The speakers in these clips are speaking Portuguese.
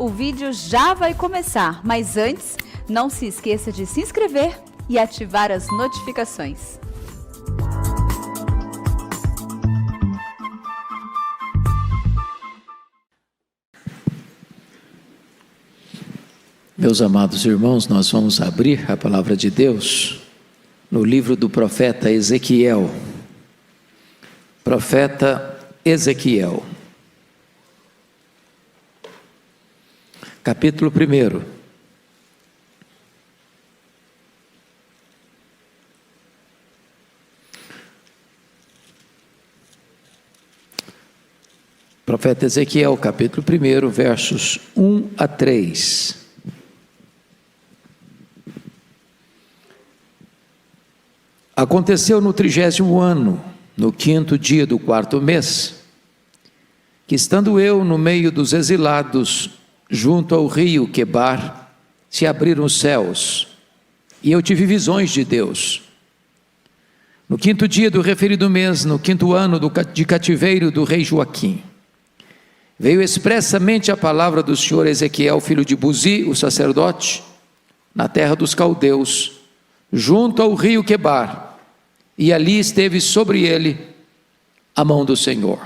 O vídeo já vai começar, mas antes, não se esqueça de se inscrever e ativar as notificações. Meus amados irmãos, nós vamos abrir a palavra de Deus no livro do profeta Ezequiel. Profeta Ezequiel, capítulo 1. Profeta Ezequiel, capítulo 1, versos 1 a 3. Aconteceu no 30º ano, no 5º dia do 4º mês, que estando eu no meio dos exilados, junto ao rio Quebar, se abriram os céus, e eu tive visões de Deus. No 5º dia do referido mês, no 5º ano de cativeiro do rei Joaquim, veio expressamente a palavra do Senhor Ezequiel, filho de Buzi, o sacerdote, na terra dos caldeus, junto ao rio Quebar, e ali esteve sobre ele a mão do Senhor.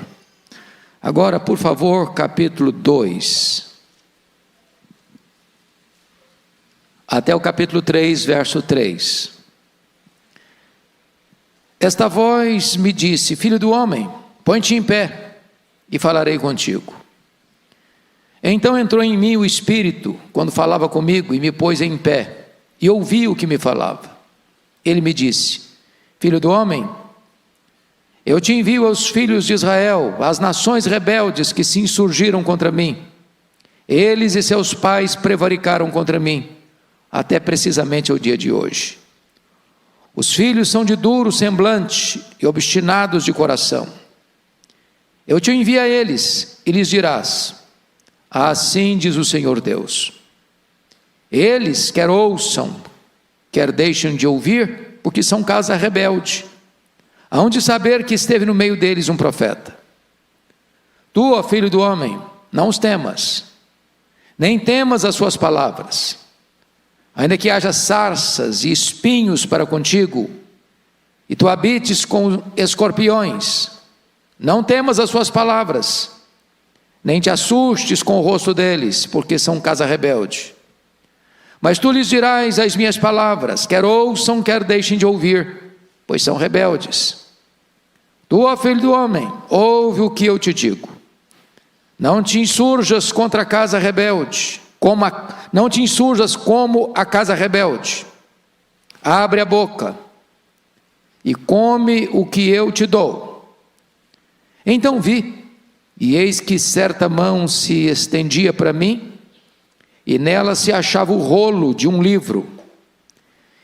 Agora, por favor, capítulo 2, até o capítulo 3, verso 3. Esta voz me disse: filho do homem, põe-te em pé, e falarei contigo. Então entrou em mim o Espírito, quando falava comigo, e me pôs em pé, e ouvi o que me falava. Ele me disse: filho do homem, eu te envio aos filhos de Israel, às nações rebeldes que se insurgiram contra mim. Eles e seus pais prevaricaram contra mim, até precisamente o dia de hoje. Os filhos são de duro semblante e obstinados de coração. Eu te envio a eles, e lhes dirás: assim diz o Senhor Deus. Eles quer ouçam, quer deixem de ouvir, porque são casa rebelde. Hão de saber que esteve no meio deles um profeta. Tu, ó filho do homem, não os temas, nem temas as suas palavras. Ainda que haja sarças e espinhos para contigo, e tu habites com escorpiões, não temas as suas palavras, nem te assustes com o rosto deles, porque são casa rebelde. Mas tu lhes dirás as minhas palavras, quer ouçam, quer deixem de ouvir, pois são rebeldes. Tu, ó filho do homem, ouve o que eu te digo. Não te insurjas contra a casa rebelde, não te insurjas como a casa rebelde. Abre a boca e come o que eu te dou. Então vi, e eis que certa mão se estendia para mim, e nela se achava o rolo de um livro.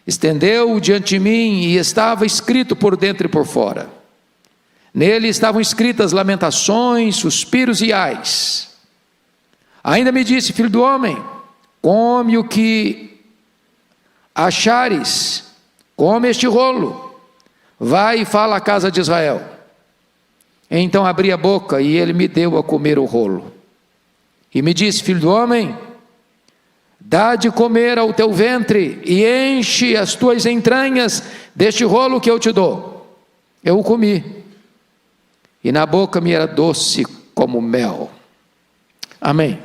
Estendeu-o diante de mim, e estava escrito por dentro e por fora. Nele estavam escritas lamentações, suspiros e ais. Ainda me disse: filho do homem, come o que achares, come este rolo, vai e fala à casa de Israel. Então abri a boca, e ele me deu a comer o rolo. E me disse: filho do homem, dá de comer ao teu ventre, e enche as tuas entranhas deste rolo que eu te dou. Eu o comi, e na boca me era doce como mel. Amém.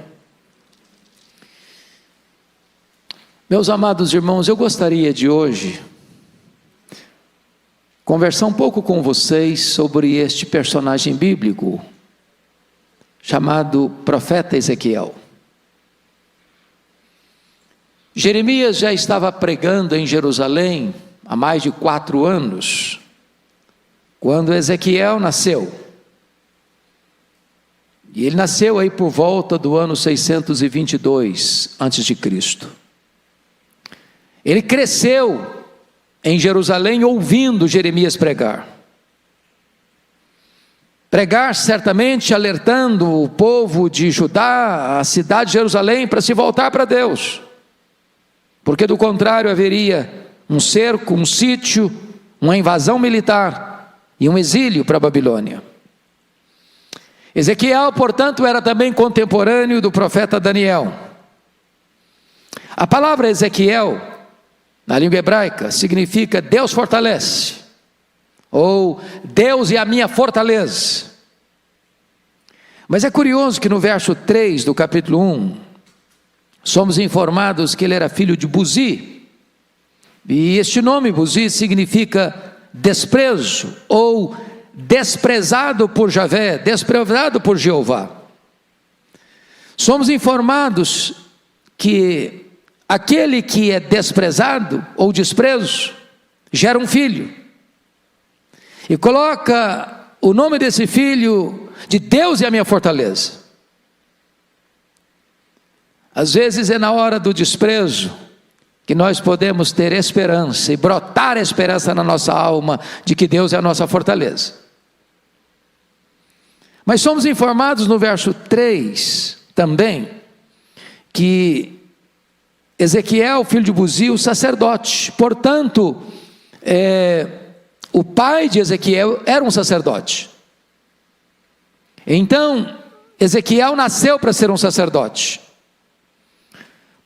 Meus amados irmãos, eu gostaria de hoje conversar um pouco com vocês sobre este personagem bíblico, chamado profeta Ezequiel. Jeremias já estava pregando em Jerusalém há mais de 4 anos, quando Ezequiel nasceu. E ele nasceu aí por volta do ano 622 a.C. Ele cresceu em Jerusalém ouvindo Jeremias pregar. Pregar certamente alertando o povo de Judá, a cidade de Jerusalém, para se voltar para Deus. Porque do contrário haveria um cerco, um sítio, uma invasão militar e um exílio para a Babilônia. Ezequiel, portanto, era também contemporâneo do profeta Daniel. A palavra Ezequiel, na língua hebraica, significa Deus fortalece, ou Deus é a minha fortaleza. Mas é curioso que no verso 3 do capítulo 1, somos informados que ele era filho de Buzi, e este nome Buzi significa desprezo, ou desprezado por Javé, desprezado por Jeová. Somos informados que aquele que é desprezado ou desprezo, gera um filho, e coloca o nome desse filho de Deus é a minha fortaleza. Às vezes é na hora do desprezo que nós podemos ter esperança e brotar a esperança na nossa alma de que Deus é a nossa fortaleza. Mas somos informados no verso 3 também que Ezequiel, filho de Buzi, o sacerdote, portanto, o pai de Ezequiel era um sacerdote. Então, Ezequiel nasceu para ser um sacerdote.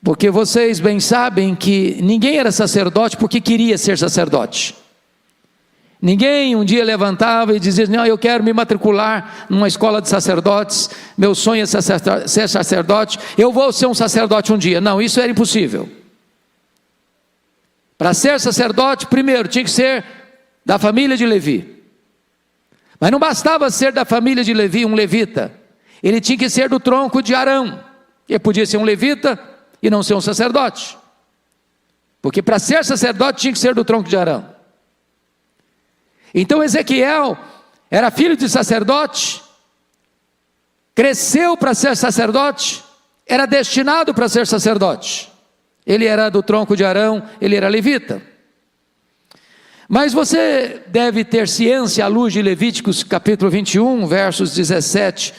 Porque vocês bem sabem que ninguém era sacerdote porque queria ser sacerdote. Ninguém um dia levantava e dizia: não, eu quero me matricular numa escola de sacerdotes, meu sonho é ser sacerdote, eu vou ser um sacerdote um dia. Não, isso era impossível. Para ser sacerdote, primeiro tinha que ser da família de Levi. Mas não bastava ser da família de Levi, um levita, ele tinha que ser do tronco de Arão. Ele podia ser um levita e não ser um sacerdote, porque para ser sacerdote tinha que ser do tronco de Arão. Então Ezequiel era filho de sacerdote, cresceu para ser sacerdote, era destinado para ser sacerdote. Ele era do tronco de Arão, ele era levita. Mas você deve ter ciência, à luz de Levíticos capítulo 21, versos 17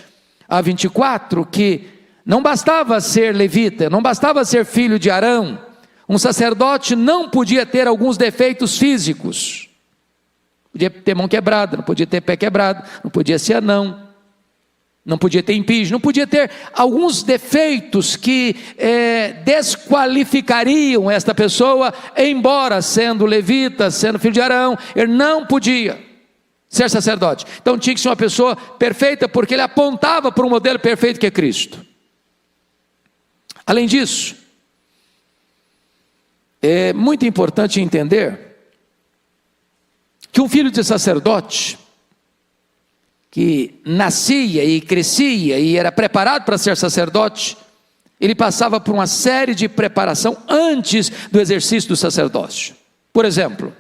a 24, que não bastava ser levita, não bastava ser filho de Arão, um sacerdote não podia ter alguns defeitos físicos. Podia ter mão quebrada, não podia ter pé quebrado, não podia ser anão, não podia ter impígio, não podia ter alguns defeitos que desqualificariam esta pessoa, embora sendo levita, sendo filho de Arão, ele não podia ser sacerdote. Então tinha que ser uma pessoa perfeita, porque ele apontava para um modelo perfeito que é Cristo. Além disso, é muito importante entender que um filho de sacerdote, que nascia e crescia e era preparado para ser sacerdote, ele passava por uma série de preparação antes do exercício do sacerdócio. Por exemplo,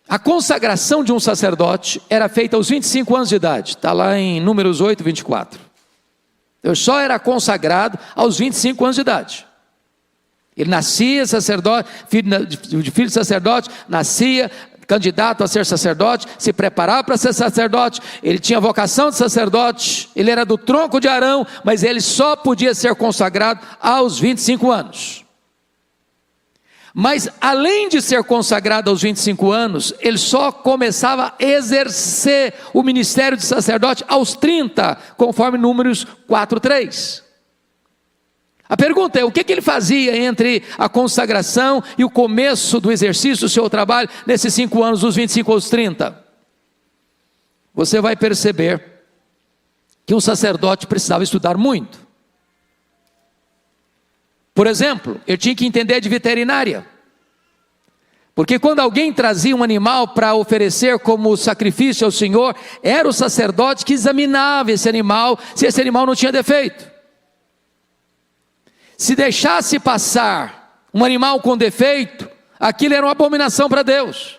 a consagração de um sacerdote era feita aos 25 anos de idade, está lá em Números 8, 24. Eu só era consagrado aos 25 anos de idade. Ele nascia sacerdote, filho de sacerdote, nascia candidato a ser sacerdote, se preparava para ser sacerdote, ele tinha vocação de sacerdote, ele era do tronco de Arão, mas ele só podia ser consagrado aos 25 anos. Mas além de ser consagrado aos 25 anos, ele só começava a exercer o ministério de sacerdote aos 30, conforme Números 4:3. A pergunta é: o que ele fazia entre a consagração e o começo do exercício do seu trabalho, nesses 5 anos, dos 25 aos 30? Você vai perceber que um sacerdote precisava estudar muito. Por exemplo, ele tinha que entender de veterinária, porque quando alguém trazia um animal para oferecer como sacrifício ao Senhor, era o sacerdote que examinava esse animal, se esse animal não tinha defeito. Se deixasse passar um animal com defeito, aquilo era uma abominação para Deus,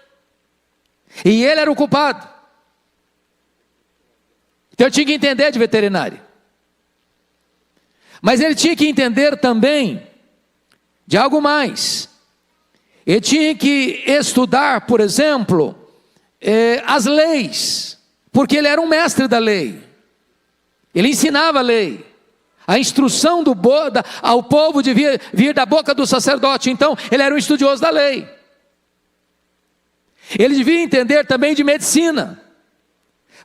e ele era o culpado. Então eu tinha que entender de veterinária, mas ele tinha que entender também de algo mais. Ele tinha que estudar, por exemplo, as leis, porque ele era um mestre da lei, ele ensinava a lei. A instrução ao povo devia vir da boca do sacerdote. Então ele era um estudioso da lei. Ele devia entender também de medicina,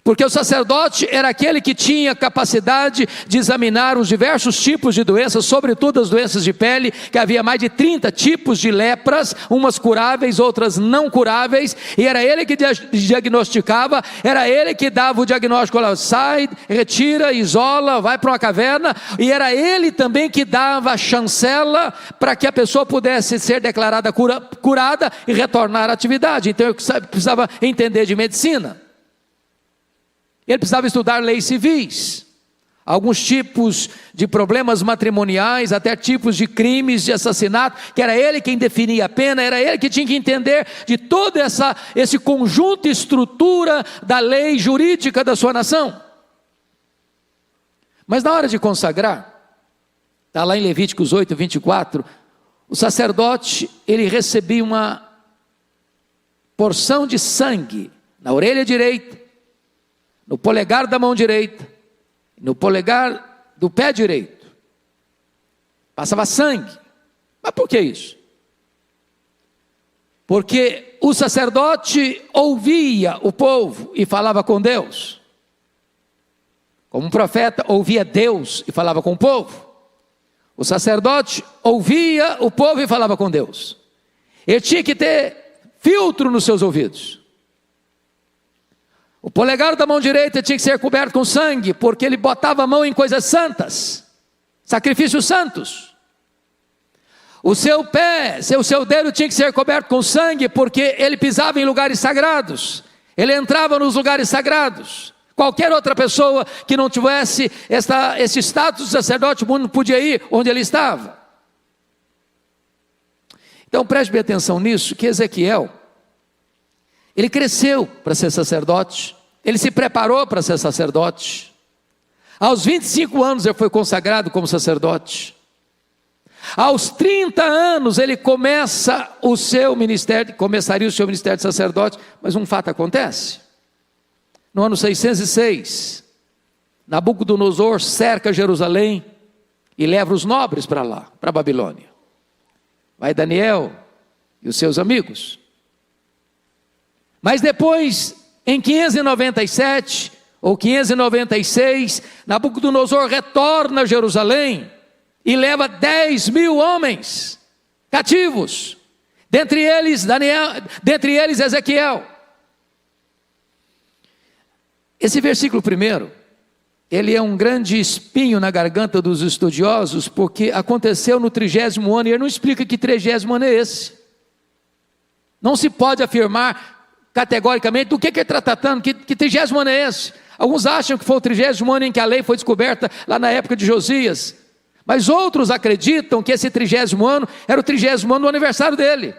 Porque o sacerdote era aquele que tinha capacidade de examinar os diversos tipos de doenças, sobretudo as doenças de pele, que havia mais de 30 tipos de lepras, umas curáveis, outras não curáveis, e era ele que diagnosticava, era ele que dava o diagnóstico, olha, sai, retira, isola, vai para uma caverna, e era ele também que dava a chancela para que a pessoa pudesse ser declarada curada e retornar à atividade. Então eu precisava entender de medicina. Ele precisava estudar leis civis, alguns tipos de problemas matrimoniais, até tipos de crimes de assassinato, que era ele quem definia a pena, era ele que tinha que entender de todo esse conjunto e estrutura da lei jurídica da sua nação. Mas na hora de consagrar, está lá em Levíticos 8, 24, o sacerdote, ele recebia uma porção de sangue na orelha direita, no polegar da mão direita, no polegar do pé direito. Passava sangue. Mas por que isso? Porque o sacerdote ouvia o povo e falava com Deus. Como um profeta ouvia Deus e falava com o povo. O sacerdote ouvia o povo e falava com Deus. Ele tinha que ter filtro nos seus ouvidos. O polegar da mão direita tinha que ser coberto com sangue, porque ele botava a mão em coisas santas, sacrifícios santos. O seu pé, o seu dedo tinha que ser coberto com sangue, porque ele pisava em lugares sagrados, ele entrava nos lugares sagrados. Qualquer outra pessoa que não tivesse esse status de sacerdote, não podia ir onde ele estava. Então preste bem atenção nisso, que Ezequiel, ele cresceu para ser sacerdote, ele se preparou para ser sacerdote. Aos 25 anos ele foi consagrado como sacerdote. Aos 30 anos ele começaria o seu ministério de sacerdote, mas um fato acontece. No ano 606, Nabucodonosor cerca Jerusalém e leva os nobres para lá, para a Babilônia. Vai Daniel e os seus amigos. Mas depois, em 597 ou 596, Nabucodonosor retorna a Jerusalém e leva 10.000 homens cativos, dentre eles Ezequiel. Esse versículo primeiro, ele é um grande espinho na garganta dos estudiosos, porque aconteceu no 30º ano, e ele não explica que 30º ano é esse. Não se pode afirmar categoricamente do que ele está tratando, que 30º ano é esse. Alguns acham que foi o 30º ano em que a lei foi descoberta, lá na época de Josias, mas outros acreditam que esse 30º ano era o 30º ano do aniversário dele,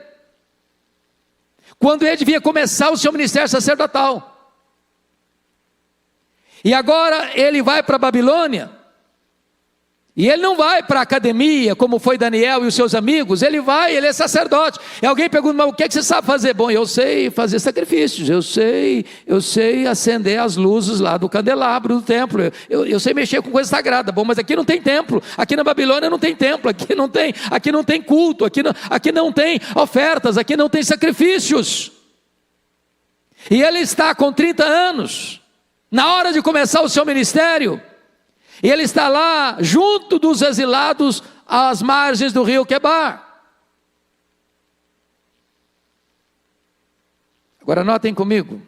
quando ele devia começar o seu ministério sacerdotal. E agora ele vai para a Babilônia, e ele não vai para a academia, como foi Daniel e os seus amigos, ele é sacerdote. E alguém pergunta, mas o que você sabe fazer? Bom, eu sei fazer sacrifícios, eu sei acender as luzes lá do candelabro do templo, eu sei mexer com coisa sagrada. Bom, mas aqui não tem templo, aqui na Babilônia não tem templo, aqui não tem culto, aqui não tem ofertas, aqui não tem sacrifícios. E ele está com 30 anos, na hora de começar o seu ministério, e ele está lá, junto dos exilados, às margens do rio Quebar. Agora notem comigo,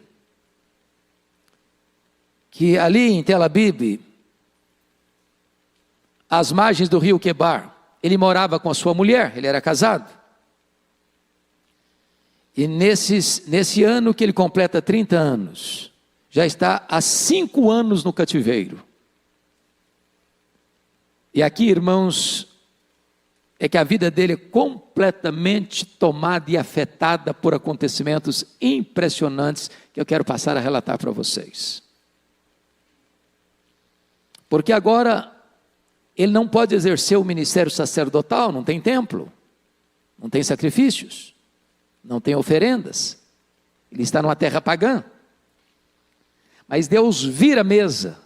que ali em Tel Abib, às margens do rio Quebar, ele morava com a sua mulher, ele era casado. E nesse ano que ele completa 30 anos, já está há 5 anos no cativeiro. E aqui, irmãos, é que a vida dele é completamente tomada e afetada por acontecimentos impressionantes que eu quero passar a relatar para vocês. Porque agora ele não pode exercer o ministério sacerdotal, não tem templo, não tem sacrifícios, não tem oferendas, ele está numa terra pagã. Mas Deus vira a mesa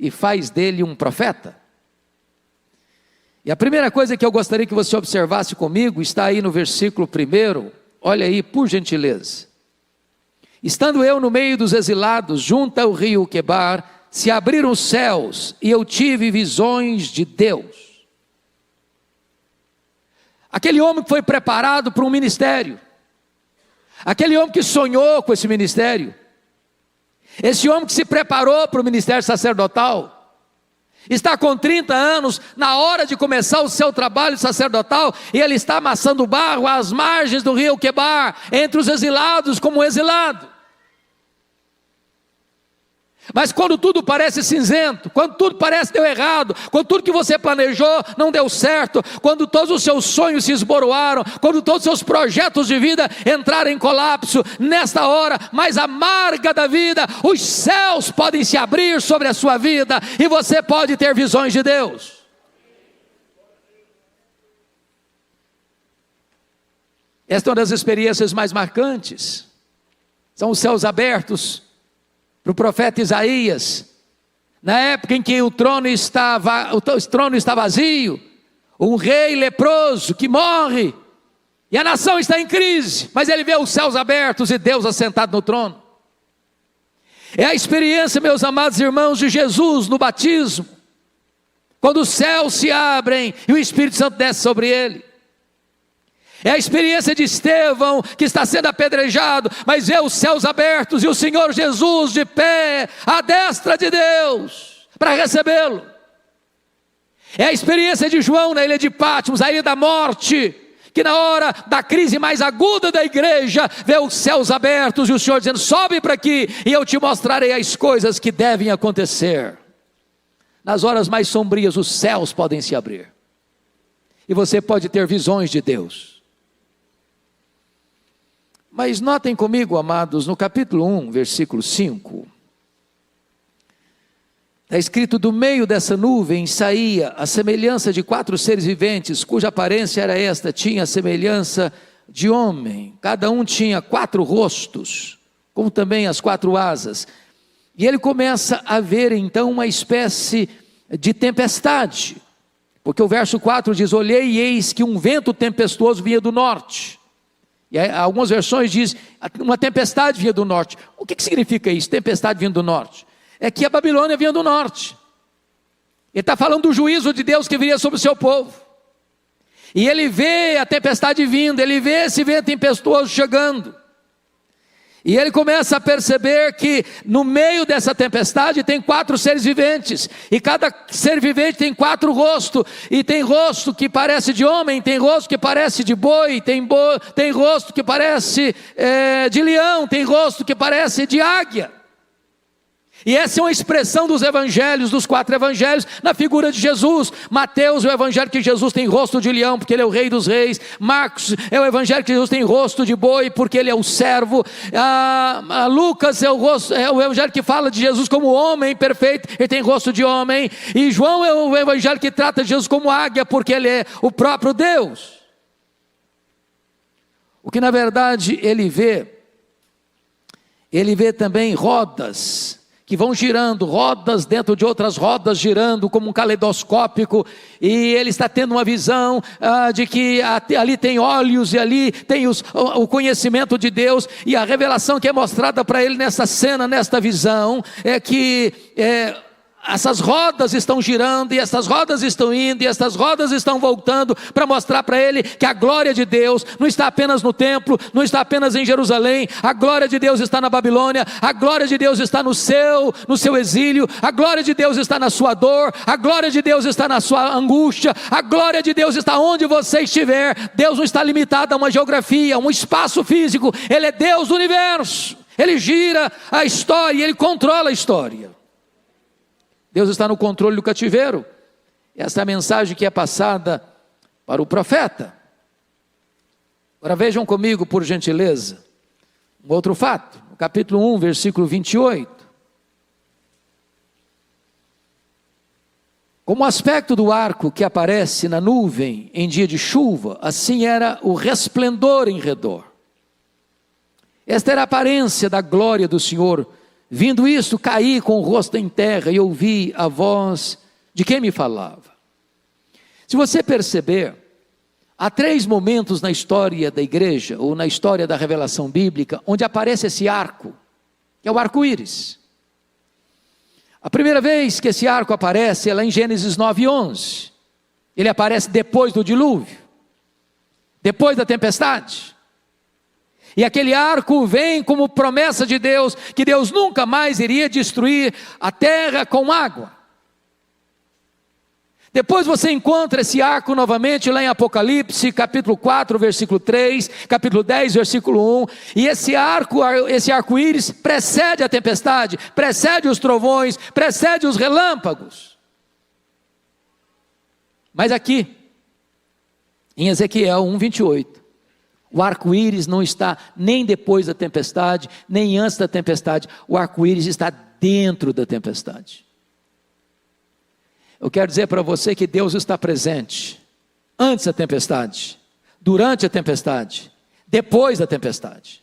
e faz dele um profeta. E a primeira coisa que eu gostaria que você observasse comigo está aí no versículo 1, olha aí por gentileza. Estando eu no meio dos exilados, junto ao rio Quebar, se abriram os céus e eu tive visões de Deus. Aquele homem que foi preparado para um ministério, aquele homem que sonhou com esse ministério, esse homem que se preparou para o ministério sacerdotal, está com 30 anos, na hora de começar o seu trabalho sacerdotal, e ele está amassando barro às margens do rio Quebar, entre os exilados, como um exilado. Mas quando tudo parece cinzento, quando tudo parece deu errado, quando tudo que você planejou não deu certo, quando todos os seus sonhos se esboroaram, quando todos os seus projetos de vida entraram em colapso, nesta hora mais amarga da vida, os céus podem se abrir sobre a sua vida e você pode ter visões de Deus. Esta é uma das experiências mais marcantes, são os céus abertos para o profeta Isaías, na época em que o trono está vazio, um rei leproso que morre, e a nação está em crise, mas ele vê os céus abertos e Deus assentado no trono. É a experiência, meus amados irmãos, de Jesus no batismo, quando os céus se abrem e o Espírito Santo desce sobre ele. É a experiência de Estevão, que está sendo apedrejado, mas vê os céus abertos e o Senhor Jesus de pé, à destra de Deus, para recebê-lo. É a experiência de João na ilha de Patmos, a ilha da morte, que na hora da crise mais aguda da igreja, vê os céus abertos e o Senhor dizendo: sobe para aqui e eu te mostrarei as coisas que devem acontecer. Nas horas mais sombrias os céus podem se abrir, e você pode ter visões de Deus. Mas notem comigo, amados, no capítulo 1, versículo 5, está escrito: do meio dessa nuvem saía a semelhança de 4 seres viventes, cuja aparência era esta, tinha a semelhança de homem, cada um tinha 4 rostos, como também as 4 asas, e ele começa a ver então uma espécie de tempestade, porque o verso 4 diz: olhei e eis que um vento tempestuoso vinha do norte. E algumas versões dizem, uma tempestade vinha do norte. O que significa isso, tempestade vindo do norte? É que a Babilônia vinha do norte. Ele está falando do juízo de Deus que viria sobre o seu povo. E ele vê a tempestade vindo, ele vê esse vento tempestuoso chegando. E ele começa a perceber que no meio dessa tempestade tem 4 seres viventes, e cada ser vivente tem 4 rostos, e tem rosto que parece de homem, tem rosto que parece de boi, tem rosto que parece de leão, tem rosto que parece de águia. E essa é uma expressão dos evangelhos, dos 4 evangelhos, na figura de Jesus. Mateus é o evangelho que Jesus tem rosto de leão, porque ele é o rei dos reis. Marcos é o evangelho que Jesus tem rosto de boi, porque ele é o servo. Lucas é o evangelho que fala de Jesus como homem perfeito, ele tem rosto de homem. E João é o evangelho que trata de Jesus como águia, porque ele é o próprio Deus. O que na verdade ele vê também rodas, que vão girando, rodas dentro de outras rodas girando como um caleidoscópico, e ele está tendo uma visão de que ali tem olhos e ali tem o conhecimento de Deus, e a revelação que é mostrada para ele nessa cena, nesta visão, é que essas rodas estão girando, e essas rodas estão indo, e essas rodas estão voltando, para mostrar para ele que a glória de Deus não está apenas no templo, não está apenas em Jerusalém, a glória de Deus está na Babilônia, a glória de Deus está no seu exílio, a glória de Deus está na sua dor, a glória de Deus está na sua angústia, a glória de Deus está onde você estiver. Deus não está limitado a uma geografia, a um espaço físico, Ele é Deus do universo, Ele gira a história, Ele controla a história. Deus está no controle do cativeiro. Essa é a mensagem que é passada para o profeta. Agora vejam comigo, por gentileza, um outro fato. No capítulo 1, versículo 28. Como o aspecto do arco que aparece na nuvem em dia de chuva, assim era o resplendor em redor. Esta era a aparência da glória do Senhor. Vindo isto, caí com o rosto em terra e ouvi a voz de quem me falava. Se você perceber, Há 3 momentos na história da igreja, ou na história da revelação bíblica, onde aparece esse arco, que é o arco-íris. A primeira vez que esse arco aparece é lá em Gênesis 9:11. Ele aparece depois do dilúvio, depois da tempestade. E aquele arco vem como promessa de Deus, que Deus nunca mais iria destruir a terra com água. Depois você encontra esse arco novamente lá em Apocalipse, capítulo 4, versículo 3, capítulo 10, versículo 1. E esse arco-íris precede a tempestade, precede os trovões, precede os relâmpagos. Mas aqui, em Ezequiel 1:28, o arco-íris não está nem depois da tempestade, nem antes da tempestade. O arco-íris está dentro da tempestade. Eu quero dizer para você que Deus está presente antes da tempestade, durante a tempestade, depois da tempestade.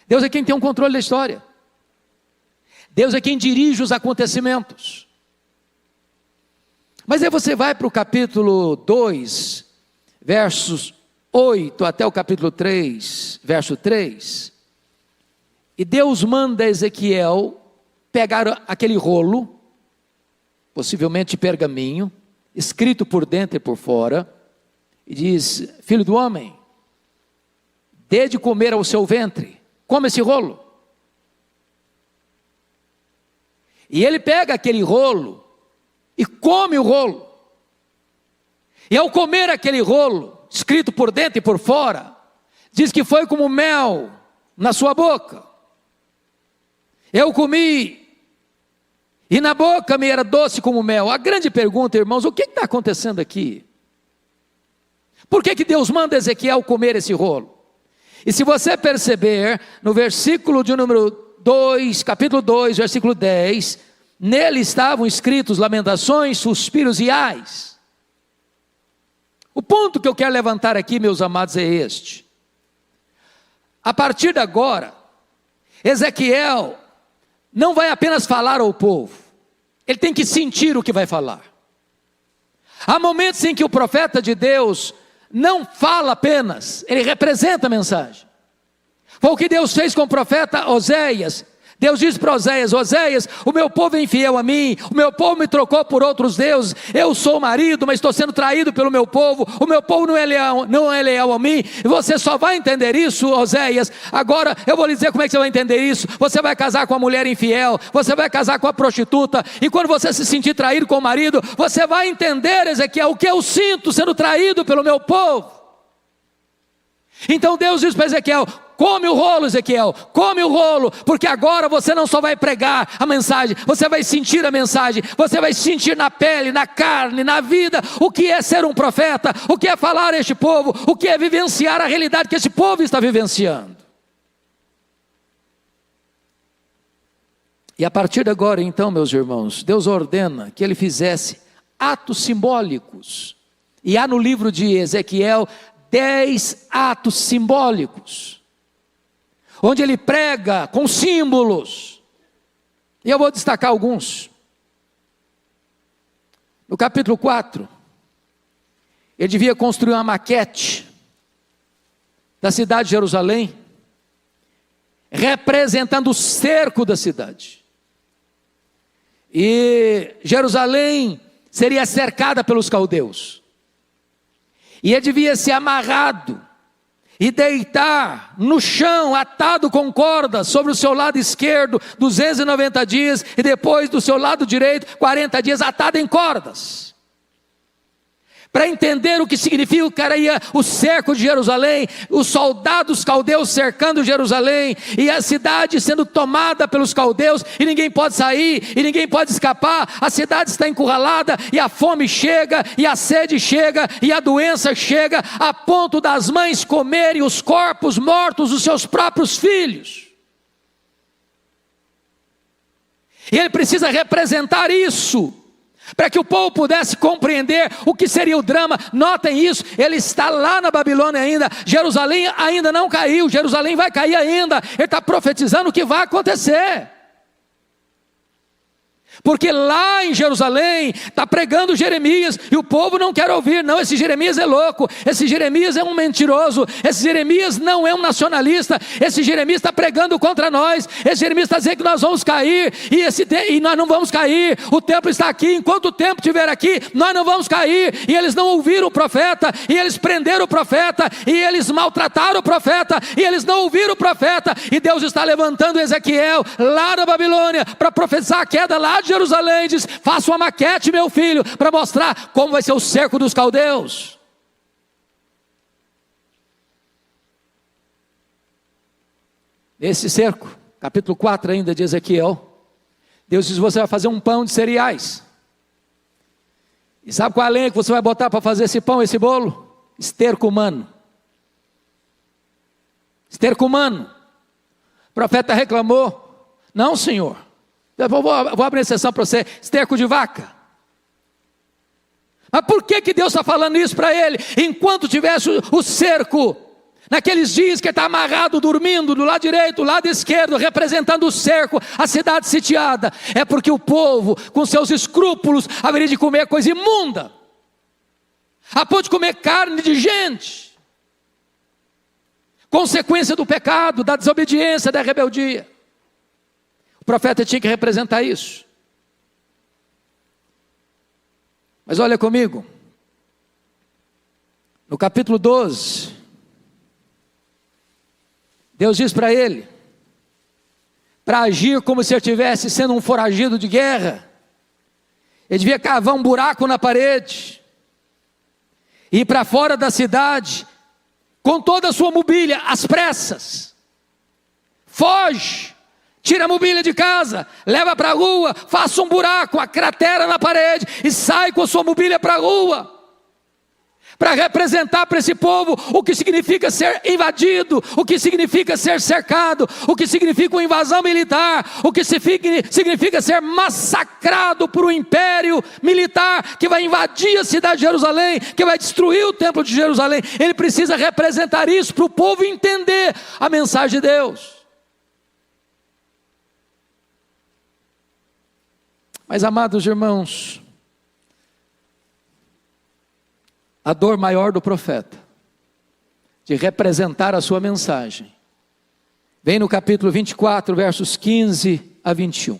Deus é quem tem o controle da história. Deus é quem dirige os acontecimentos. Mas aí você vai para o capítulo 2, versos 8 até o capítulo 3, verso 3. E Deus manda Ezequiel pegar aquele rolo, possivelmente pergaminho, escrito por dentro e por fora, e diz: filho do homem, dê de comer ao seu ventre, come esse rolo. E ele pega aquele rolo e come o rolo. E ao comer aquele rolo, escrito por dentro e por fora, diz que foi como mel na sua boca. Eu comi, e na boca me era doce como mel. A grande pergunta, irmãos, o que está acontecendo aqui? Por que Deus manda Ezequiel comer esse rolo? E se você perceber, no versículo de número 2, capítulo 2, versículo 10, nele estavam escritos lamentações, suspiros e ais. O ponto que eu quero levantar aqui, meus amados, é este. A partir de agora, Ezequiel não vai apenas falar ao povo, ele tem que sentir o que vai falar. Há momentos em que o profeta de Deus não fala apenas, ele representa a mensagem. Foi o que Deus fez com o profeta Oséias. Deus disse para Oséias: Oséias, o meu povo é infiel a mim, o meu povo me trocou por outros deuses, eu sou o marido, mas estou sendo traído pelo meu povo, o meu povo não é leal a mim, e você só vai entender isso, Oséias. Agora eu vou lhe dizer como é que você vai entender isso. Você vai casar com a mulher infiel, você vai casar com a prostituta, e quando você se sentir traído com o marido, você vai entender, Ezequiel, o que eu sinto sendo traído pelo meu povo. Então Deus diz para Ezequiel: come o rolo, Ezequiel, come o rolo, porque agora você não só vai pregar a mensagem, você vai sentir a mensagem, você vai sentir na pele, na carne, na vida, o que é ser um profeta, o que é falar a este povo, o que é vivenciar a realidade que esse povo está vivenciando. E a partir de agora, então, meus irmãos, Deus ordena que ele fizesse atos simbólicos, e há no livro de Ezequiel 10 atos simbólicos, onde ele prega com símbolos, e eu vou destacar alguns. No capítulo 4, ele devia construir uma maquete da cidade de Jerusalém, representando o cerco da cidade, e Jerusalém seria cercada pelos caldeus, e ele devia ser amarrado e deitar no chão, atado com cordas, sobre o seu lado esquerdo 290 dias, e depois do seu lado direito 40 dias, atado em cordas. Para entender o que significaria o cerco de Jerusalém, os soldados caldeus cercando Jerusalém, e a cidade sendo tomada pelos caldeus, e ninguém pode sair, e ninguém pode escapar, a cidade está encurralada, e a fome chega, e a sede chega, e a doença chega, a ponto das mães comerem os corpos mortos dos seus próprios filhos. E ele precisa representar isso, para que o povo pudesse compreender o que seria o drama. Notem isso, ele está lá na Babilônia ainda, Jerusalém ainda não caiu, Jerusalém vai cair ainda, ele está profetizando o que vai acontecer. Porque lá em Jerusalém está pregando Jeremias e o povo não quer ouvir. Não, esse Jeremias é louco, esse Jeremias é um mentiroso, esse Jeremias não é um nacionalista, esse Jeremias está pregando contra nós, esse Jeremias está dizendo que nós vamos cair, e nós não vamos cair, o templo está aqui, enquanto o templo estiver aqui, nós não vamos cair. E eles não ouviram o profeta, e eles prenderam o profeta, e eles maltrataram o profeta, e eles não ouviram o profeta, e Deus está levantando Ezequiel lá na Babilônia, para profetizar a queda lá de Jerusalém. Diz: faça uma maquete, meu filho, para mostrar como vai ser o cerco dos caldeus. Esse cerco, capítulo 4 ainda de Ezequiel, Deus diz: você vai fazer um pão de cereais. E sabe qual é a lenha que você vai botar para fazer esse pão, esse bolo? Esterco humano. Esterco humano. O profeta reclamou: não, senhor, eu vou abrir exceção para você, esterco de vaca. Mas por que Deus está falando isso para ele? Enquanto tivesse o cerco, naqueles dias que ele está amarrado, dormindo, do lado direito, do lado esquerdo, representando o cerco, a cidade sitiada, é porque o povo, com seus escrúpulos, haveria de comer coisa imunda, a ponto de comer carne de gente, consequência do pecado, da desobediência, da rebeldia. O profeta tinha que representar isso. Mas olha comigo, no capítulo 12, Deus diz para ele, para agir como se ele estivesse sendo um foragido de guerra, ele devia cavar um buraco na parede, ir para fora da cidade, com toda a sua mobília, às pressas, foge, tira a mobília de casa, leva para a rua, faça um buraco, uma cratera na parede, e sai com a sua mobília para a rua, para representar para esse povo o que significa ser invadido, o que significa ser cercado, o que significa uma invasão militar, o que significa ser massacrado por um império militar que vai invadir a cidade de Jerusalém, que vai destruir o templo de Jerusalém. Ele precisa representar isso para o povo entender a mensagem de Deus. Mas, amados irmãos, a dor maior do profeta, de representar a sua mensagem, vem no capítulo 24, versos 15 a 21.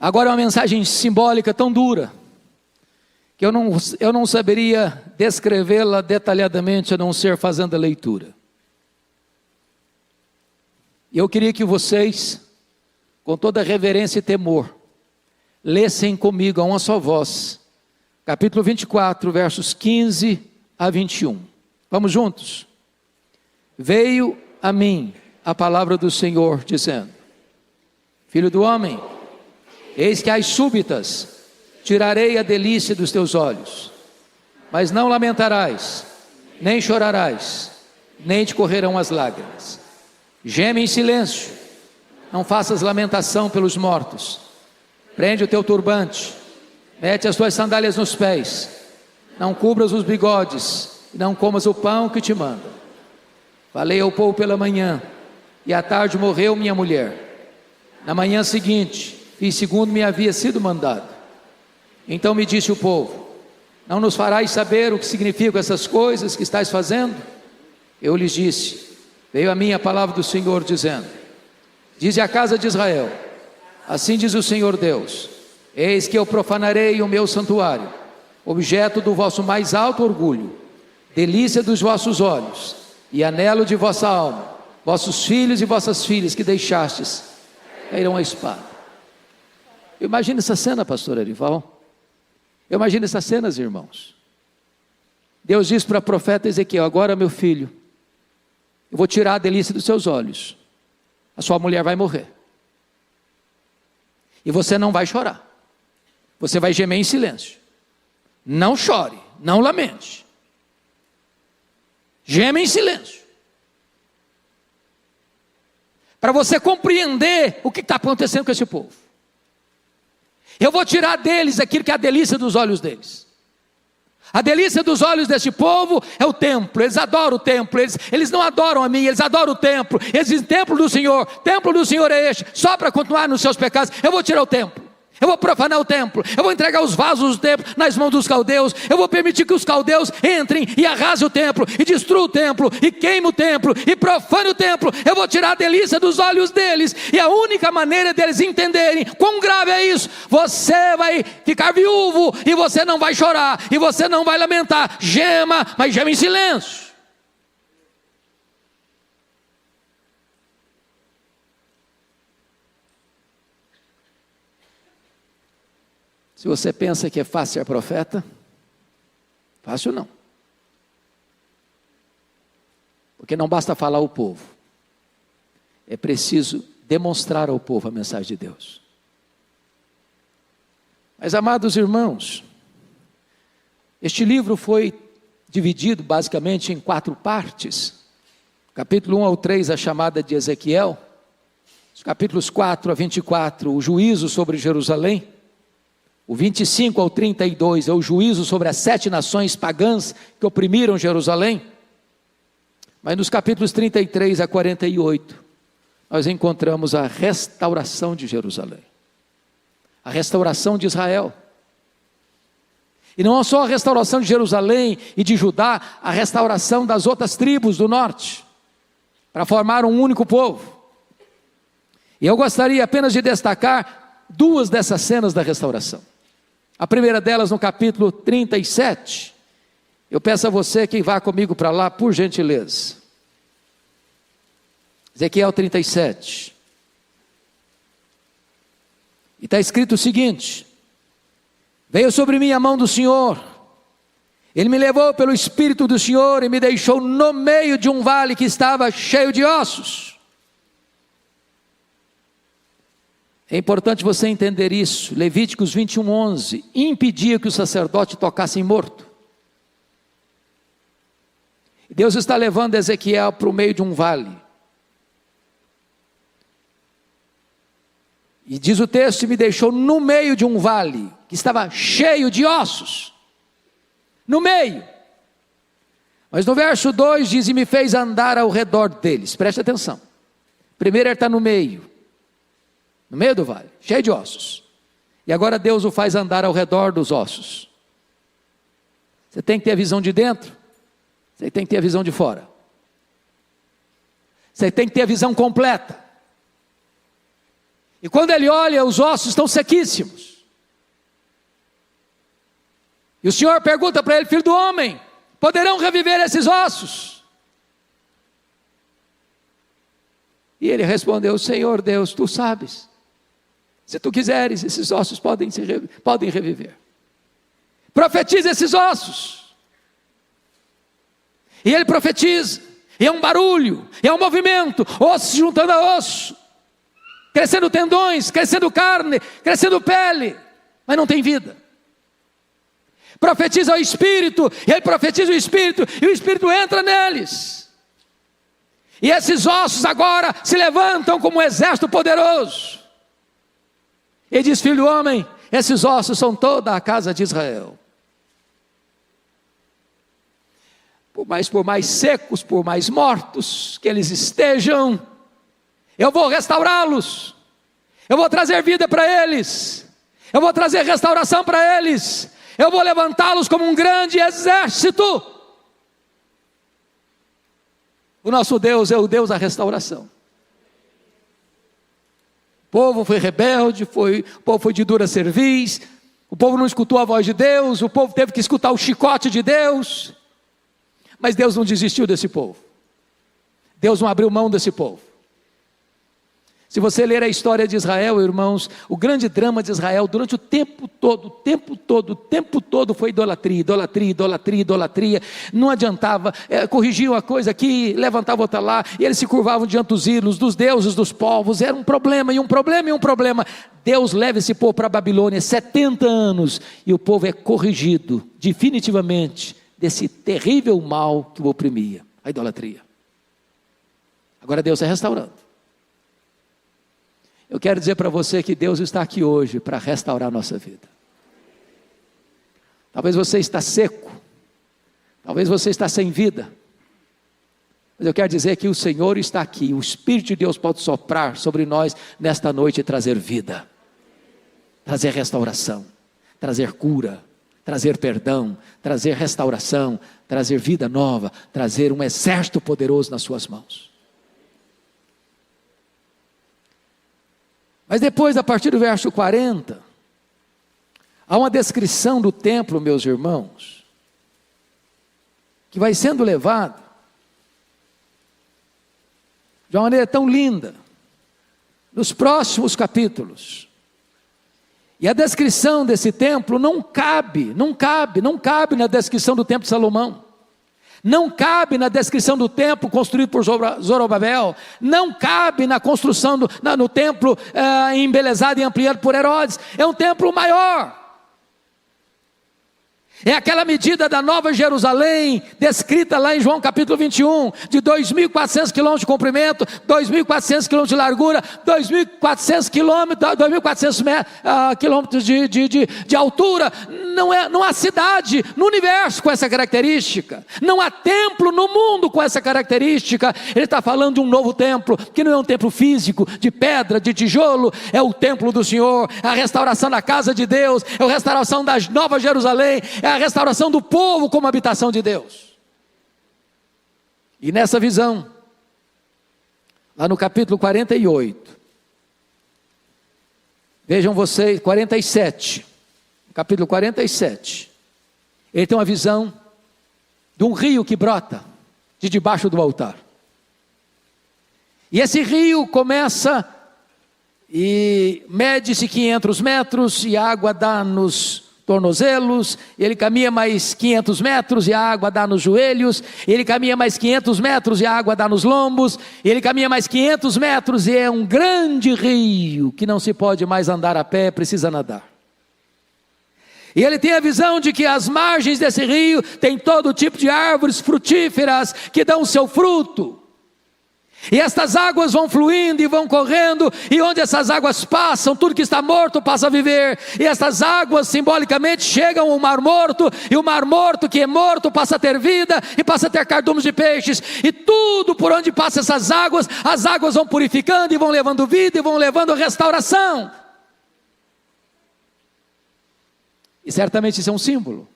Agora é uma mensagem simbólica tão dura, que eu não saberia descrevê-la detalhadamente, a não ser fazendo a leitura. E eu queria que vocês, com toda reverência e temor, lessem comigo a uma só voz, capítulo 24, versos 15 a 21. Vamos juntos? Veio a mim a palavra do Senhor, dizendo: filho do homem, eis que às súbitas tirarei a delícia dos teus olhos, mas não lamentarás, nem chorarás, nem te correrão as lágrimas. Geme em silêncio, não faças lamentação pelos mortos. Prende o teu turbante, mete as tuas sandálias nos pés, não cubras os bigodes, e não comas o pão que te mando. Falei ao povo pela manhã, e à tarde morreu minha mulher. Na manhã seguinte, fiz segundo me havia sido mandado. Então me disse o povo: não nos farás saber o que significam essas coisas que estás fazendo? Eu lhes disse: veio a mim a palavra do Senhor, dizendo: dize à casa de Israel, assim diz o Senhor Deus: eis que eu profanarei o meu santuário, objeto do vosso mais alto orgulho, delícia dos vossos olhos, e anelo de vossa alma. Vossos filhos e vossas filhas que deixastes cairão a espada. Imagina essa cena, pastor Arival. Imagina essas cenas, irmãos. Deus diz para o profeta Ezequiel: agora, meu filho, eu vou tirar a delícia dos seus olhos. A sua mulher vai morrer. E você não vai chorar. Você vai gemer em silêncio. Não chore, não lamente. Geme em silêncio. Para você compreender o que está acontecendo com esse povo. Eu vou tirar deles aquilo que é a delícia dos olhos deles. A delícia dos olhos deste povo é o templo. Eles adoram o templo. Eles não adoram a mim, eles adoram o templo. Eles dizem: templo do Senhor é este. Só para continuar nos seus pecados, eu vou tirar o templo. Eu vou profanar o templo, eu vou entregar os vasos do templo nas mãos dos caldeus, eu vou permitir que os caldeus entrem e arrasem o templo, e destruam o templo, e queimem o templo, e profanem o templo. Eu vou tirar a delícia dos olhos deles, e a única maneira deles entenderem quão grave é isso: você vai ficar viúvo, e você não vai chorar, e você não vai lamentar. Gema, mas gema em silêncio. Se você pensa que é fácil ser profeta, fácil não. Porque não basta falar ao povo, é preciso demonstrar ao povo a mensagem de Deus. Mas, amados irmãos, este livro foi dividido basicamente em 4 partes. Capítulo 1 ao 3, a chamada de Ezequiel. Os capítulos 4 a 24, o juízo sobre Jerusalém. O 25 ao 32 é o juízo sobre as 7 nações pagãs que oprimiram Jerusalém. Mas nos capítulos 33 a 48, nós encontramos a restauração de Jerusalém, a restauração de Israel. E não só a restauração de Jerusalém e de Judá, a restauração das outras tribos do norte, para formar um único povo. E eu gostaria apenas de destacar 2 dessas cenas da restauração. A primeira delas no capítulo 37. Eu peço a você que vá comigo para lá, por gentileza. Ezequiel 37. E está escrito o seguinte: veio sobre mim a mão do Senhor, Ele me levou pelo Espírito do Senhor e me deixou no meio de um vale que estava cheio de ossos. É importante você entender isso. Levíticos 21:11 impedia que o sacerdote tocasse em morto. Deus está levando Ezequiel para o meio de um vale. E diz o texto: me deixou no meio de um vale que estava cheio de ossos. No meio. Mas no verso 2 diz: e me fez andar ao redor deles. Preste atenção. Primeiro ele está no meio do vale, cheio de ossos. E agora Deus o faz andar ao redor dos ossos. Você tem que ter a visão de dentro, você tem que ter a visão de fora. Você tem que ter a visão completa. E quando ele olha, os ossos estão sequíssimos. E o Senhor pergunta para ele: filho do homem, poderão reviver esses ossos? E ele respondeu: Senhor Deus, tu sabes. Se tu quiseres, esses ossos podem reviver. Profetiza esses ossos. E ele profetiza. E é um barulho, é um movimento, osso se juntando a osso, crescendo tendões, crescendo carne, crescendo pele, mas não tem vida. Profetiza o Espírito, e ele profetiza o Espírito, e o Espírito entra neles. E esses ossos agora se levantam como um exército poderoso. Ele diz: filho do homem, esses ossos são toda a casa de Israel. Por mais secos, por mais mortos que eles estejam, eu vou restaurá-los. Eu vou trazer vida para eles. Eu vou trazer restauração para eles. Eu vou levantá-los como um grande exército. O nosso Deus é o Deus da restauração. O povo foi rebelde, o povo foi de dura cerviz, o povo não escutou a voz de Deus, o povo teve que escutar o chicote de Deus, mas Deus não desistiu desse povo, Deus não abriu mão desse povo. Se você ler a história de Israel, irmãos, o grande drama de Israel durante o tempo todo foi idolatria, idolatria, idolatria, idolatria. Não adiantava, corrigiam uma coisa aqui, levantavam outra lá, e eles se curvavam diante dos ídolos, dos deuses, dos povos. Era um problema, e um problema, e um problema. Deus leva esse povo para a Babilônia, 70 anos, e o povo é corrigido definitivamente desse terrível mal que o oprimia, a idolatria. Agora Deus está restaurando. Eu quero dizer para você que Deus está aqui hoje para restaurar a nossa vida. Talvez você está seco, Talvez você está sem vida, mas eu quero dizer que o Senhor está aqui, o Espírito de Deus pode soprar sobre nós nesta noite e trazer vida, trazer restauração, trazer cura, trazer perdão, trazer restauração, trazer vida nova, trazer um exército poderoso nas suas mãos. Mas depois, a partir do verso 40, há uma descrição do templo, meus irmãos, que vai sendo levado de uma maneira tão linda, nos próximos capítulos. E a descrição desse templo não cabe na descrição do templo de Salomão. Não cabe na descrição do templo construído por Zorobabel. Não cabe na construção no templo embelezado e ampliado por Herodes. É um templo maior. É aquela medida da Nova Jerusalém, descrita lá em João capítulo 21, de 2.400 quilômetros de comprimento, 2.400 quilômetros de largura, 2.400 quilômetros de altura. Não há cidade no universo com essa característica, não há templo no mundo com essa característica. Ele está falando de um novo templo, que não é um templo físico, de pedra, de tijolo, é o templo do Senhor, a restauração da casa de Deus, é a restauração da Nova Jerusalém, é a restauração do povo como habitação de Deus. E nessa visão, lá no capítulo 48, vejam vocês, 47, capítulo 47, ele tem uma visão de um rio que brota de debaixo do altar. E esse rio começa e mede-se 500 metros e a água dá nos tornozelos, ele caminha mais 500 metros e a água dá nos joelhos, ele caminha mais 500 metros e a água dá nos lombos, ele caminha mais 500 metros e é um grande rio que não se pode mais andar a pé, precisa nadar. E ele tem a visão de que as margens desse rio tem todo tipo de árvores frutíferas que dão o seu fruto. E estas águas vão fluindo e vão correndo, e onde essas águas passam, tudo que está morto passa a viver. E essas águas simbolicamente chegam ao mar morto, e o mar morto que é morto passa a ter vida, e passa a ter cardumes de peixes. E tudo por onde passam essas águas, as águas vão purificando e vão levando vida e vão levando restauração. E certamente isso é um símbolo.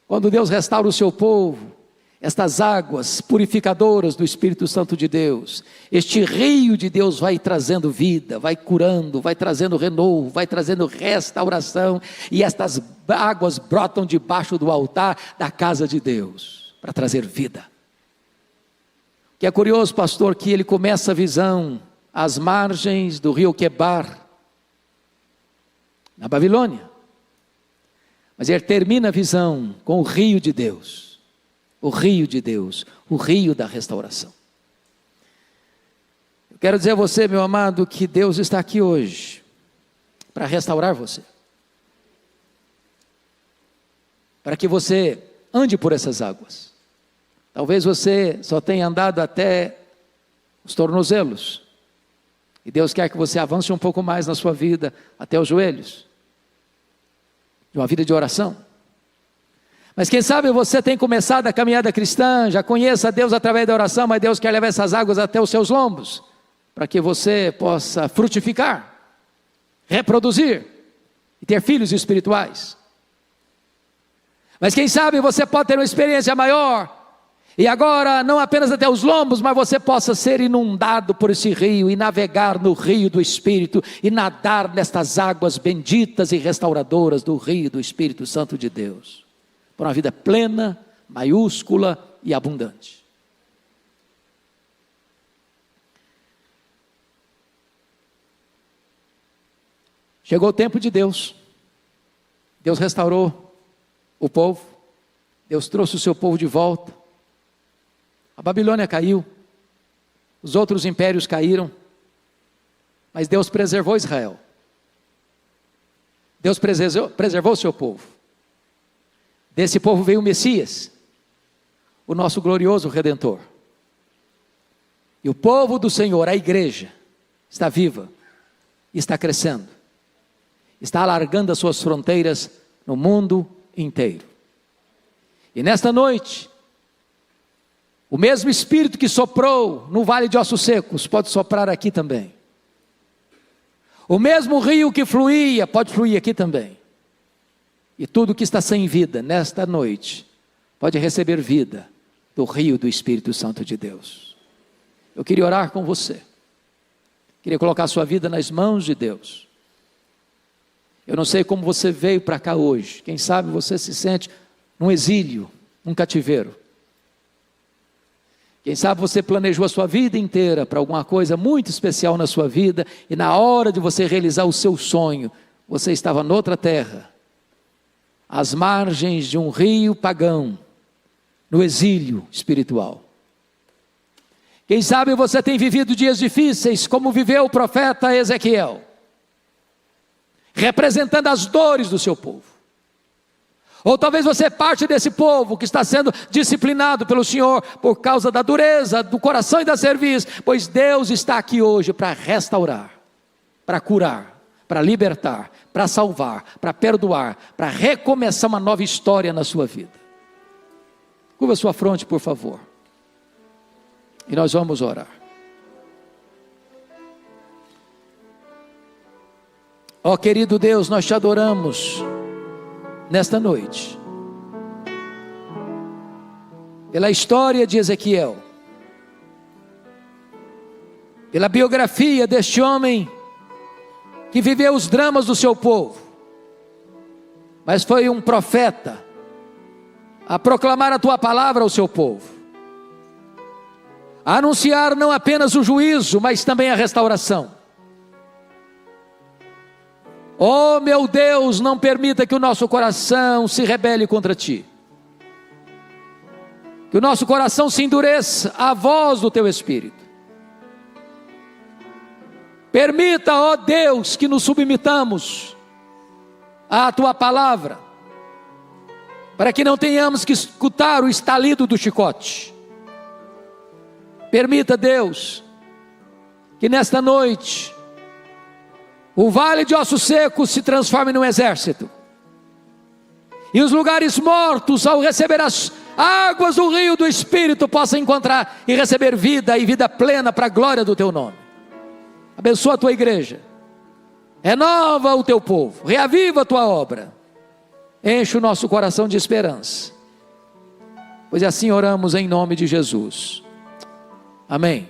Quando Deus restaura o seu povo, estas águas purificadoras do Espírito Santo de Deus, este rio de Deus vai trazendo vida, vai curando, vai trazendo renovo, vai trazendo restauração, e estas águas brotam debaixo do altar da casa de Deus, para trazer vida. Que é curioso, pastor, que ele começa a visão às margens do rio Quebar, na Babilônia, mas ele termina a visão com o rio de Deus. O rio de Deus, o rio da restauração. Eu quero dizer a você, meu amado, que Deus está aqui hoje para restaurar você, para que você ande por essas águas. Talvez você só tenha andado até os tornozelos, e Deus quer que você avance um pouco mais na sua vida, até os joelhos, de uma vida de oração. Mas quem sabe você tem começado a caminhada cristã, já conheça Deus através da oração, mas Deus quer levar essas águas até os seus lombos, para que você possa frutificar, reproduzir e ter filhos espirituais. Mas quem sabe você pode ter uma experiência maior, e agora não apenas até os lombos, mas você possa ser inundado por esse rio, e navegar no rio do Espírito, e nadar nestas águas benditas e restauradoras do rio do Espírito Santo de Deus, por uma vida plena, maiúscula e abundante. Chegou o tempo de Deus. Deus restaurou o povo. Deus trouxe o seu povo de volta. A Babilônia caiu. Os outros impérios caíram. Mas Deus preservou Israel. Deus preservou o seu povo. Desse povo veio o Messias, o nosso glorioso Redentor. E o povo do Senhor, a igreja, está viva, está crescendo, está alargando as suas fronteiras no mundo inteiro. E nesta noite, o mesmo Espírito que soprou no vale de ossos secos, pode soprar aqui também. O mesmo rio que fluía, pode fluir aqui também. E tudo que está sem vida, nesta noite, pode receber vida do rio do Espírito Santo de Deus. Eu queria orar com você. Queria colocar a sua vida nas mãos de Deus. Eu não sei como você veio para cá hoje. Quem sabe você se sente num exílio, num cativeiro. Quem sabe você planejou a sua vida inteira para alguma coisa muito especial na sua vida, e na hora de você realizar o seu sonho, você estava noutra terra, às margens de um rio pagão, no exílio espiritual. Quem sabe você tem vivido dias difíceis, como viveu o profeta Ezequiel, representando as dores do seu povo. Ou talvez você é parte desse povo que está sendo disciplinado pelo Senhor por causa da dureza do coração e da cerviz, pois Deus está aqui hoje para restaurar, para curar, para libertar, para salvar, para perdoar, para recomeçar uma nova história na sua vida. Curva sua fronte, por favor, e nós vamos orar. Ó querido Deus, nós te adoramos nesta noite, pela história de Ezequiel, pela biografia deste homem que viveu os dramas do seu povo, mas foi um profeta a proclamar a tua palavra ao seu povo, a anunciar não apenas o juízo, mas também a restauração. Oh meu Deus, não permita que o nosso coração se rebele contra ti, que o nosso coração se endureça à voz do teu Espírito. Permita, ó Deus, que nos submetamos à tua palavra, para que não tenhamos que escutar o estalido do chicote. Permita, Deus, que nesta noite o vale de ossos secos se transforme num exército, e os lugares mortos, ao receber as águas do rio do Espírito, possam encontrar e receber vida, e vida plena para a glória do teu nome. Abençoa a tua igreja, renova o teu povo, reaviva a tua obra, enche o nosso coração de esperança, pois assim oramos em nome de Jesus, amém.